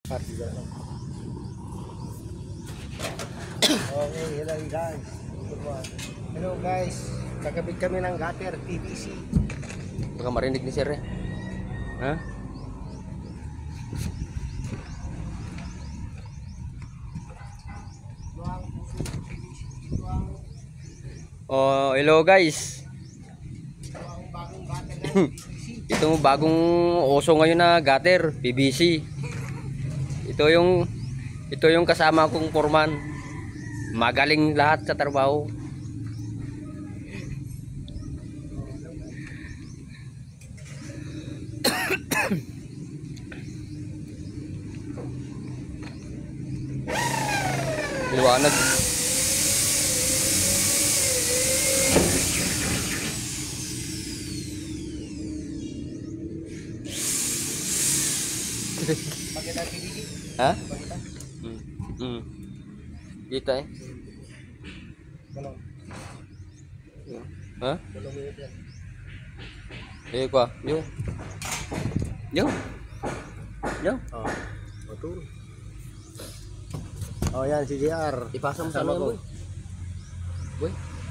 Partisan. Okay, hello guys. Hello guys. Kakabit kami ng gutter PVC. Baka marinig ni sir eh. Ha? Oh, hello guys. Itong bagong uso ngayon na gutter PVC. Ito yung kasama kong foreman. Magaling lahat sa trabaho. Liwanag. Pakita PVC. Ha? Pakita. Kita eh. Ano? Ha? 2 minutes yan. Eh kwa, yo. Yo. Yo. Oh, motor. Oh, yan si JR. Ipasa mo sa Kasama ano ko. boy. Boy.